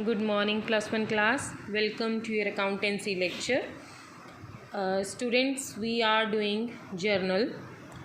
Good morning, plus one class. Welcome to your accountancy lecture. Students, we are doing journal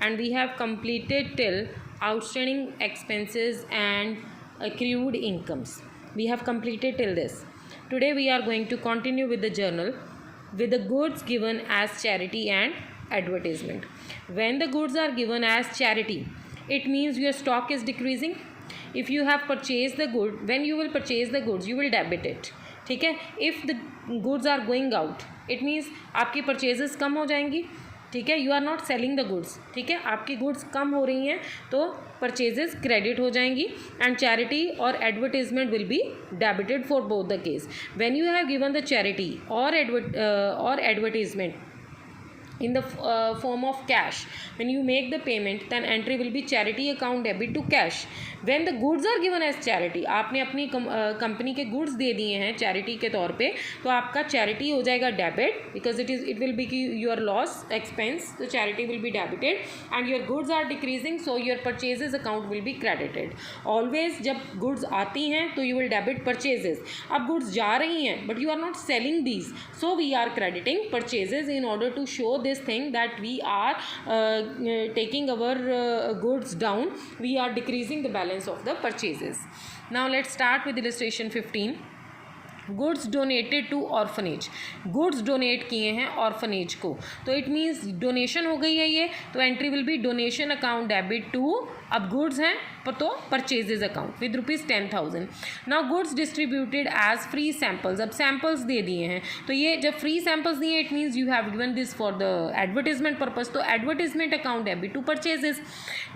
and we have completed till outstanding expenses and accrued incomes. We have completed till this. Today we are going to continue with the journal with the goods given as charity and advertisement. When the goods are given as charity, it means your stock is decreasing. If you have purchased the good, when you will purchase the goods, you will debit it. ठीक है. If the goods are going out, it means आपकी purchases कम हो जाएंगी. ठीक है. You are not selling the goods. ठीक है. आपकी goods कम हो रही हैं तो purchases credit हो जाएंगी and charity or advertisement will be debited for both the case. When you have given the charity or advertisement in the form of cash, when you make the payment, then entry will be charity account debit to cash. When the goods are given as charity, आपने अपनी company के goods दे दिए हैं charity के तौर पे, तो आपका charity हो जाएगा debit because it will be your loss expense, so charity will be debited and your goods are decreasing, so your purchases account will be credited. Always जब goods आती हैं तो you will debit purchases. अब goods जा रही हैं but you are not selling these, so we are crediting purchases in order to show this thing that we are taking our goods down, we are decreasing the balance of the purchases. Now let's start with illustration 15. Goods donated to orphanage. Goods donate किए हैं orphanage को, तो it means donation हो गई है ये, तो entry will be donation account debit to, अब गुड्स हैं तो purchases account with ₹10,000. Now goods distributed as free samples. अब सैम्पल्स दे दिए हैं, तो ये जब फ्री सैम्पल्स दिए it means you have given this for the advertisement purpose, तो advertisement account debit to purchases.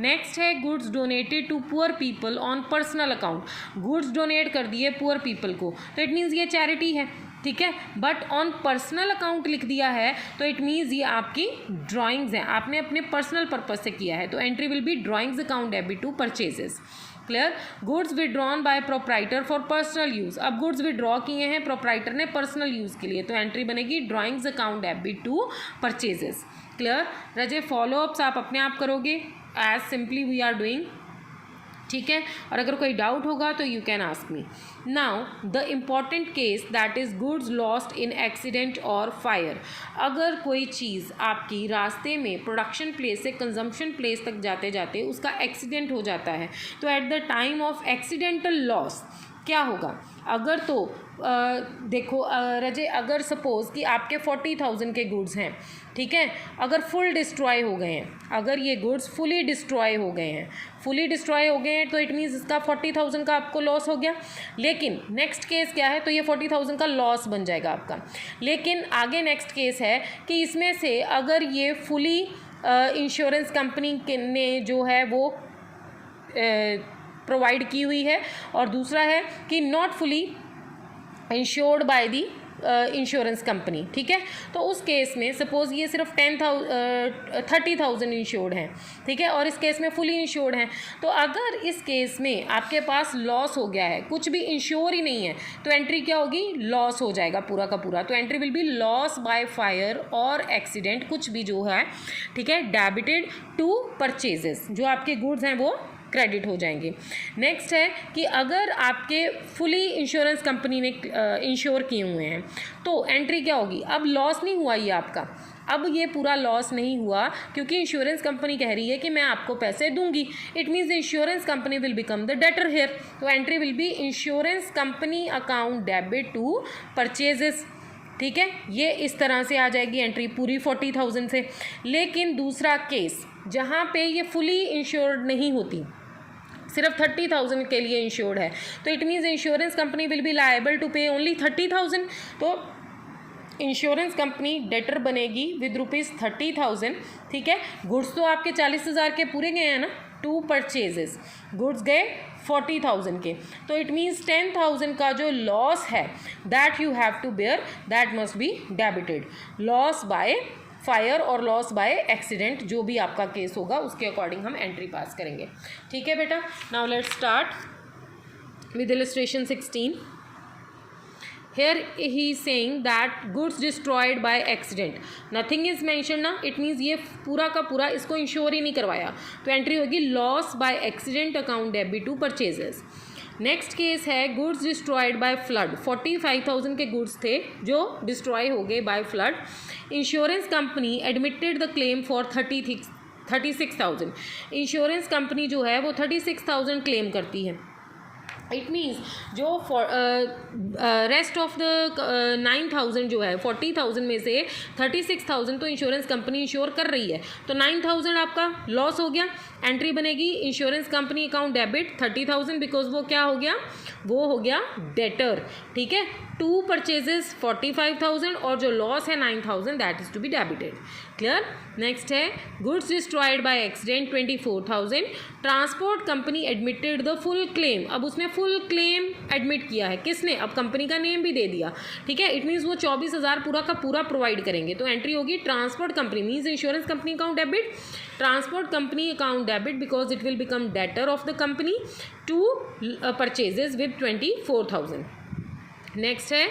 Next है goods donated to poor people on personal account. Goods donate कर दिए पुअर पीपल को, तो इट मीन्स ये charity है. ठीक है, बट ऑन पर्सनल अकाउंट लिख दिया है तो इट मीन्स ये आपकी ड्राइंग्स हैं, आपने अपने पर्सनल पर्पज से किया है, तो entry will be drawings account debit to purchases. Clear. Goods withdrawn by proprietor for personal use. अब गुड्स विड्रॉ किए हैं प्रोप्राइटर ने पर्सनल यूज़ के लिए, तो एंट्री बनेगी drawings account debit to purchases. Clear. रजे फॉलोअप्स आप अपने आप करोगे as simply we are doing. ठीक है, और अगर कोई डाउट होगा तो you can ask me. Now the important case that is goods lost in accident और फायर. अगर कोई चीज़ आपकी रास्ते में प्रोडक्शन प्लेस से कंजम्पशन प्लेस तक जाते जाते उसका एक्सीडेंट हो जाता है, तो at the time of accidental loss क्या होगा. अगर तो देखो रजे, अगर सपोज़ कि आपके 40,000 के गुड्स हैं, ठीक है, अगर फुल डिस्ट्रॉय हो गए हैं, अगर ये गुड्स फुली डिस्ट्रॉय हो गए हैं, तो इट मीन्स इसका 40,000 का आपको लॉस हो गया. लेकिन नेक्स्ट केस क्या है, तो ये 40,000 का लॉस बन जाएगा आपका. लेकिन आगे नेक्स्ट केस है कि इसमें से अगर ये फुली इंश्योरेंस कंपनी ने जो है वो प्रोवाइड की हुई है, और दूसरा है कि not fully insured by the insurance company. ठीक है, तो उस केस में सपोज़ ये सिर्फ 30,000 इंश्योर्ड हैं, ठीक है, और इस केस में फुली इंश्योर्ड हैं, तो अगर इस केस में आपके पास लॉस हो गया है, कुछ भी इंश्योर ही नहीं है, तो एंट्री क्या होगी, लॉस हो जाएगा पूरा का पूरा. तो entry will be loss by fire और एक्सीडेंट, कुछ भी जो है, ठीक है, डेबिटेड टू परचेजेस. जो आपके गुड्स हैं वो क्रेडिट हो जाएंगे. नेक्स्ट है कि अगर आपके फुली इंश्योरेंस कंपनी ने इंश्योर किए हुए हैं, तो एंट्री क्या होगी, अब लॉस नहीं हुआ ये आपका, अब ये पूरा लॉस नहीं हुआ क्योंकि इंश्योरेंस कंपनी कह रही है कि मैं आपको पैसे दूंगी. It means insurance company will become the debtor here, तो entry will be insurance company account debit to purchases. ठीक है, ये इस तरह से आ जाएगी एंट्री पूरी 40,000 से. लेकिन दूसरा केस जहाँ पे ये फुली इंश्योर्ड नहीं होती, सिर्फ 30,000 के लिए इंश्योर्ड है, तो it means insurance company will be liable to pay only 30,000. तो इंश्योरेंस कंपनी डेटर बनेगी विद ₹30,000. ठीक है, गुड्स तो आपके 40,000 के पूरे गए हैं ना, टू परचेजेस, गुड्स गए 40,000 के, तो इट मीन्स 10,000 का जो लॉस है that you have to bear, that must be debited. Loss by fire और लॉस बाय एक्सीडेंट, जो भी आपका केस होगा उसके अकॉर्डिंग हम एंट्री पास करेंगे. ठीक है बेटा. Now let's start with illustration 16. Here he is saying that goods destroyed by accident, nothing is mentioned ना, it means ये पूरा का पूरा इसको इंश्योर ही नहीं करवाया, तो एंट्री होगी loss by accident account debit to purchases. Next case है गुड्स डिस्ट्रॉयड बाय फ्लड। 45,000 के गुड्स थे जो डिस्ट्रॉय हो गए by flood. Insurance company admitted the claim for 36,000। Insurance company जो है वो 36,000 क्लेम करती है। इट मीन्स जो रेस्ट ऑफ द 9,000 जो है 40,000 में से 36,000 तो इंश्योरेंस कंपनी इंश्योर कर रही है, तो 9,000 आपका लॉस हो गया। एंट्री बनेगी insurance company account debit 30,000 because वो क्या हो गया, वो हो गया डेटर। ठीक है, 2 परचेजेस 45,000 और जो लॉस है 9,000 that is to be debited. Clear. Next है goods destroyed by accident 24,000। Transport company admitted the full claim. अब उसने फुल क्लेम एडमिट किया है, किसने, अब कंपनी का नेम भी दे दिया। ठीक है, इट मीन्स वो 24,000 पूरा का पूरा प्रोवाइड करेंगे, तो एंट्री होगी transport company means insurance company account debit, transport company account debit because it will become debtor of the company to purchases with 24,000। Next है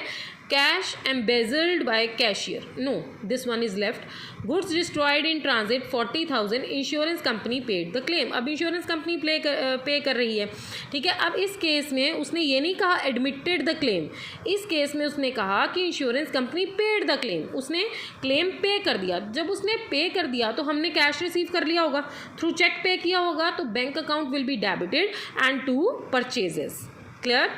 cash embezzled by cashier. No, this one is left. Goods destroyed in transit 40,000। Insurance company paid the claim. अब insurance company pay कर रही है। ठीक है, अब इस case में उसने ये नहीं कहा एडमिटेड द क्लेम, इस केस में उसने कहा कि insurance company paid the claim. उसने क्लेम पे कर दिया। जब उसने पे कर दिया तो हमने कैश रिसीव कर लिया होगा, थ्रू चेक पे किया होगा, तो bank account will be debited and to purchases. Clear.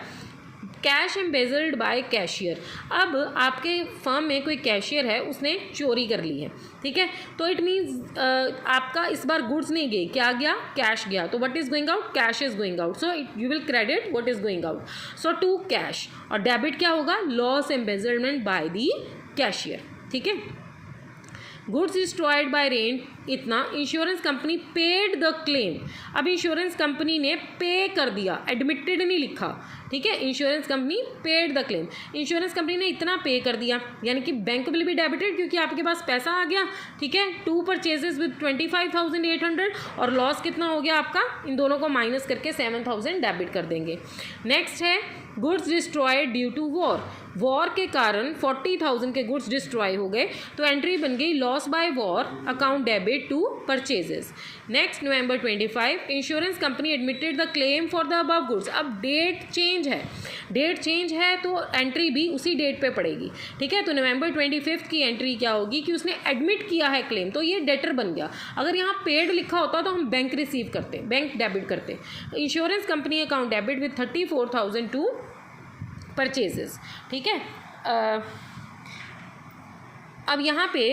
Cash embezzled by cashier. अब आपके फर्म में कोई कैशियर है, उसने चोरी कर ली है। ठीक है, तो इट मीन्स आपका इस बार गुड्स नहीं गए, क्या गया, कैश गया। तो what is going out, cash is going out, so you will credit what is going out, so to cash. और डेबिट क्या होगा, loss embezzlement by the cashier. ठीक है, गुड्स डिस्ट्रॉयड बाय रेन इतना। Insurance company paid the claim. अब insurance company ने pay कर दिया, एडमिटेड नहीं लिखा। ठीक है, insurance company paid the claim. Insurance company ने इतना पे कर दिया, यानी कि बैंक विल बी डेबिटेड क्योंकि आपके पास पैसा आ गया। ठीक है, 2 परचेजेस विद 25,800 और लॉस कितना हो गया आपका, इन दोनों को माइनस करके 7,000 डेबिट कर देंगे। नेक्स्ट है goods destroyed due to war. War के कारण 40,000 के गुड्स डिस्ट्रॉय हो गए, तो एंट्री बन गई loss by war account debit to purchases. Next November 25 insurance company admitted the claim for the above goods. अब डेट चेंज है, डेट चेंज है तो एंट्री भी उसी डेट पे पड़ेगी। ठीक है, तो November 25 की एंट्री क्या होगी कि उसने एडमिट किया है क्लेम, तो ये डेटर बन गया। अगर यहाँ पेड लिखा होता तो हम बैंक रिसीव करते, बैंक डेबिट करते। Insurance company account debit with 34,000 to purchases. ठीक है, अब यहाँ पे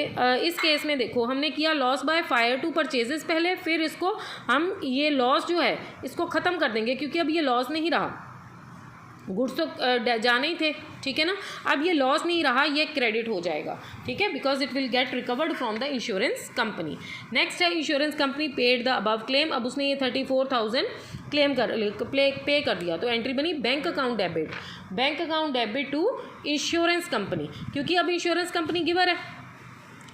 इस केस में देखो हमने किया loss by fire to purchases पहले, फिर इसको हम ये लॉस जो है इसको ख़त्म कर देंगे क्योंकि अब ये लॉस नहीं रहा, गुड्स तो जाने ही थे। ठीक है ना, अब ये लॉस नहीं रहा, ये क्रेडिट हो जाएगा। ठीक है, because it will get recovered from the insurance company. Next है insurance company paid the above claim. अब उसने ये 34,000 क्लेम पे कर दिया, तो एंट्री बनी bank account debit, bank account debit to insurance company क्योंकि अब इंश्योरेंस कंपनी गिवर है।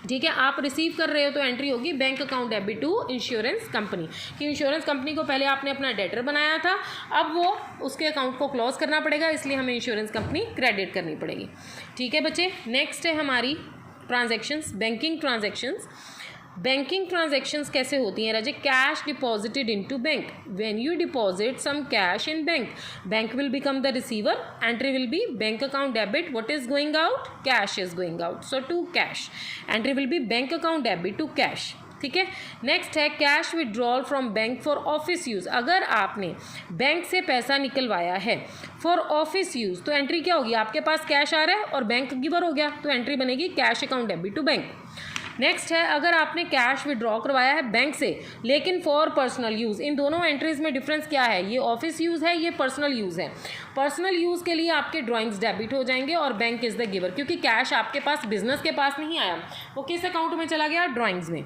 ठीक है, आप रिसीव कर रहे हो तो एंट्री होगी bank account debit to insurance company कि इंश्योरेंस कंपनी को पहले आपने अपना डेटर बनाया था, अब वो उसके अकाउंट को क्लोज करना पड़ेगा, इसलिए हमें इंश्योरेंस कंपनी क्रेडिट करनी पड़ेगी। ठीक है बच्चे, नेक्स्ट है हमारी transactions, banking transactions. Banking transactions कैसे होती हैं Raje, cash deposited into bank. When you deposit some cash in bank, bank will become the receiver, entry will be bank account debit, what is going out, cash is going out, so to cash, entry will be bank account debit to cash. ठीक है, next है cash withdrawal from bank for office use. अगर आपने bank से पैसा निकलवाया है for office use तो एंट्री क्या होगी, आपके पास कैश आ रहा है और बैंक गिवर हो गया, तो एंट्री बनेगी cash account debit to bank. Next है अगर आपने कैश विड्रॉ करवाया है बैंक से लेकिन फॉर पर्सनल यूज़, इन दोनों एंट्रीज में डिफरेंस क्या है, ये ऑफिस यूज़ है, ये पर्सनल यूज़ है। पर्सनल यूज़ के लिए आपके ड्राइंग्स डेबिट हो जाएंगे और बैंक इज़ द गिवर, क्योंकि कैश आपके पास बिजनेस के पास नहीं आया, वो किस अकाउंट में चला गया, ड्राइंग्स में।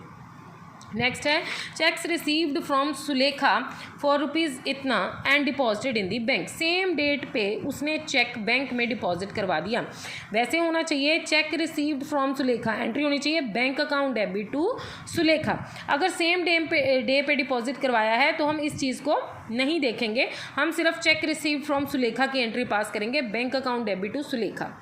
नेक्स्ट है cheques received from Sulekha for rupees इतना and deposited in the bank. Same date पे उसने चेक बैंक में डिपॉजिट करवा दिया। वैसे होना चाहिए cheque received from Sulekha, entry होनी चाहिए bank account debit to Sulekha. अगर सेम डे पे डिपॉजिट करवाया है तो हम इस चीज़ को नहीं देखेंगे, हम सिर्फ चेक रिसीव्ड फ्रॉम सुलेखा की एंट्री पास करेंगे, bank account debit to Sulekha.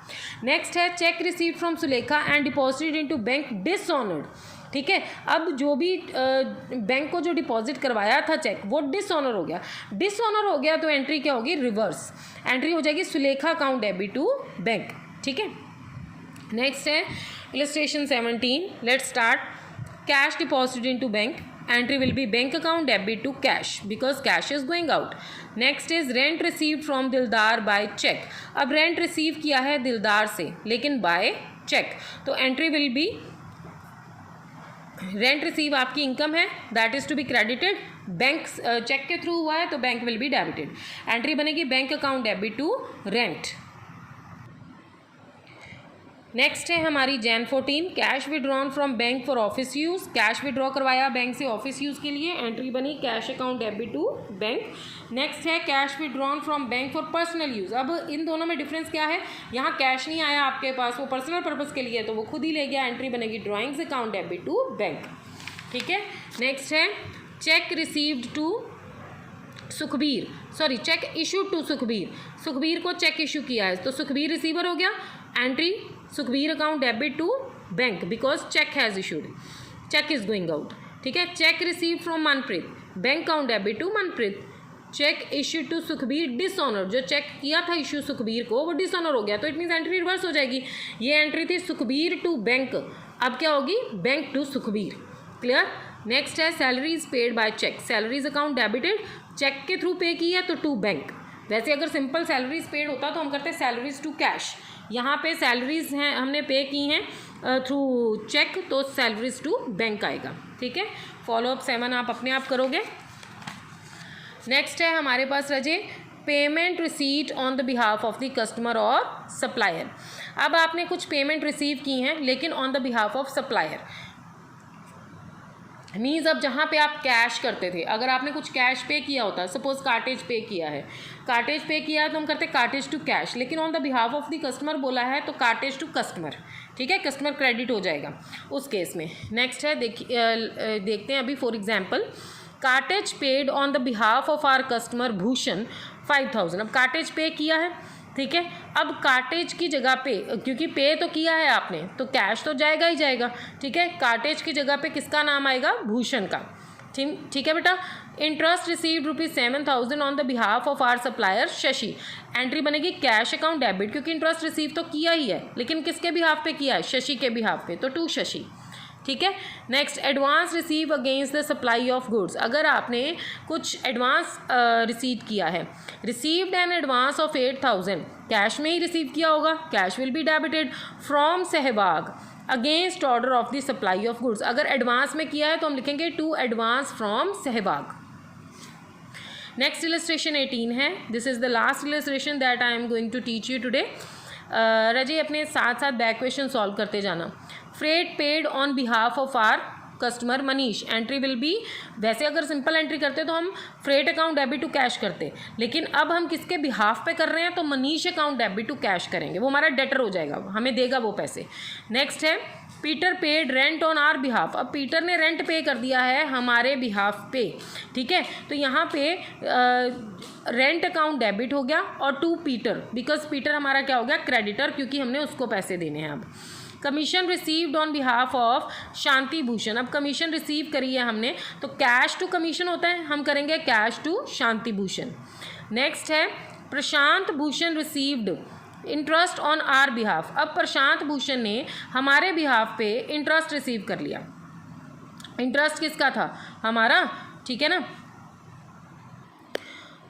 Next है cheque received from Sulekha and deposited into bank dishonoured. ठीक है। अब जो भी बैंक को जो डिपॉजिट करवाया था चेक वो डिसऑनर हो गया। डिसऑनर हो गया तो एंट्री क्या होगी, रिवर्स एंट्री हो जाएगी, Sulekha account debit to bank. ठीक है। नेक्स्ट है illustration 17। Let's start. Cash deposited into bank, entry will be bank account debit to cash because cash is going out. Next is rent received from दिलदार by check. अब rent receive किया है दिलदार से लेकिन by cheque, तो entry will be rent receive आपकी income है, that is to be credited, bank cheque के थ्रू हुआ है तो bank will be debited. Entry बनेगी bank account debit to rent. Next है हमारी Jan 14। Cash withdrawn from bank for office use, cash withdraw करवाया बैंक से ऑफिस यूज़ के लिए, एंट्री बनी cash account debit to bank. Next है cash withdrawn from bank for personal use. अब इन दोनों में डिफरेंस क्या है, यहाँ कैश नहीं आया आपके पास, वो पर्सनल पर्पज़ के लिए तो वो खुद ही ले गया, एंट्री बनेगी drawings account debit to bank. ठीक है। नेक्स्ट है cheque received to Sukhbir, sorry cheque issued to Sukhbir, Sukhbir को चेक इशू किया है तो सुखबीर रिसीवर हो गया, entry Sukhbir account debit to bank because cheque has issued, cheque is going out. ठीक है। Cheque receive from Manpreet, bank account debit to Manpreet. Cheque issue to Sukhbir dishonour, जो cheque किया था इशू सुखबीर को वो डिसऑनर हो गया तो इट मीन्स एंट्री रिवर्स हो जाएगी। ये एंट्री थी सुखबीर टू बैंक, अब क्या होगी bank to Sukhbir. Clear. Next है salaries paid by cheque, salaries account debited, cheque के थ्रू पे की है तो टू बैंक। वैसे अगर सिंपल सैलरीज पेड होता तो हम करते सैलरीज टू कैश, यहाँ पे सैलरीज हैं हमने पे की हैं थ्रू चेक तो सैलरीज टू बैंक आएगा। ठीक है। फॉलोअप 7 आप अपने आप करोगे। नेक्स्ट है हमारे पास रजे payment receipt on the behalf of the customer और सप्लायर। अब आपने कुछ पेमेंट रिसीव की हैं लेकिन on the behalf of supplier, means अब जहाँ पे आप कैश करते थे, अगर आपने कुछ कैश पे किया होता, सपोज कार्टेज पे किया है, कार्टेज पे किया है तो हम करते कार्टेज टू कैश, लेकिन on the behalf of the customer बोला है तो कार्टेज टू कस्टमर। ठीक है। कस्टमर क्रेडिट हो जाएगा उस केस में। नेक्स्ट है देखते हैं अभी for example cartage paid on the behalf of our customer Bhushan 5000। अब कार्टेज पे किया है, ठीक है। अब कार्टेज की जगह पे, क्योंकि पे तो किया है आपने तो कैश तो जाएगा ही जाएगा। ठीक है। कार्टेज की जगह पे किसका नाम आएगा, भूषण का। ठीक है बेटा। Interest received ₹7000 on the behalf of our supplier Shashi, entry बनेगी कैश अकाउंट डेबिट, क्योंकि इंटरेस्ट रिसीव तो किया ही है लेकिन किसके बिहाफ पे किया है, शशि के बिहाफ पे, तो टू शशि। ठीक है। Next advance receive against the supply of goods, अगर आपने कुछ एडवांस रिसीव किया है, received an advance of 8000, cash में ही रिसीव किया होगा, cash will be debited from Sehwag against order of the supply of goods. अगर एडवांस में किया है तो हम लिखेंगे to advance from Sehwag. Next illustration 18 है, this is the last illustration that I am going to teach you today. रजी अपने साथ साथ बैक क्वेश्चन सॉल्व करते जाना। Freight paid on behalf of our customer Manish, entry will be, वैसे अगर simple entry करते तो हम freight account debit to cash करते, लेकिन अब हम किसके बिहाफ पे कर रहे हैं तो Manish account debit to cash करेंगे, वो हमारा डेटर हो जाएगा, हमें देगा वो पैसे। नेक्स्ट है Peter paid rent on our behalf, अब पीटर ने रेंट पे कर दिया है हमारे बिहाफ पे। ठीक है। तो यहाँ पे रेंट अकाउंट डेबिट हो गया और टू पीटर, बिकॉज पीटर हमारा क्या हो गया, क्रेडिटर, क्योंकि हमने उसको पैसे देने हैं। अब commission received on behalf of Shanti Bhushan, अब कमीशन रिसीव करी है हमने तो कैश टू कमीशन होता है, हम करेंगे cash to Shanti Bhushan. Next है Prashant Bhushan received interest on our behalf, अब प्रशांत भूषण ने हमारे बिहाफ पे इंटरेस्ट रिसीव कर लिया। इंटरेस्ट किसका था, हमारा। ठीक है ना।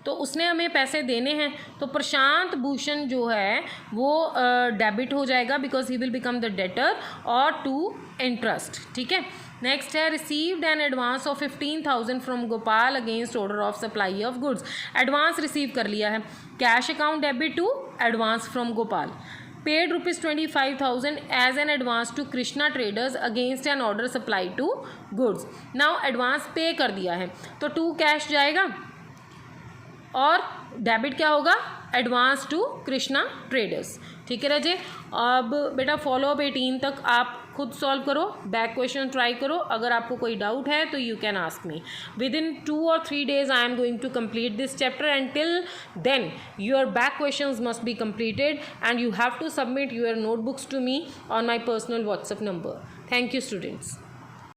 तो उसने हमें पैसे देने हैं तो प्रशांत भूषण जो है वो डेबिट हो जाएगा because he will become the debtor और टू इंटरेस्ट। ठीक है। नेक्स्ट है received an advance of 15,000 from Gopal against order of supply of goods, advance receive कर लिया है, cash account debit to advance from Gopal. Paid ₹25,000 as an advance to Krishna traders against an order supply to goods, now advance pay कर दिया है तो to cash जाएगा और debit क्या होगा, एडवांस टू कृष्णा ट्रेडर्स। ठीक है राजे। अब बेटा फॉलोअप 18 तक आप खुद सॉल्व करो, बैक क्वेश्चन ट्राई करो, अगर आपको कोई डाउट है तो you can ask me. Within 2 or 3 days I am going to complete this chapter and till then your back questions must be completed and you have to submit your notebooks to me on my personal WhatsApp number. Thank you students.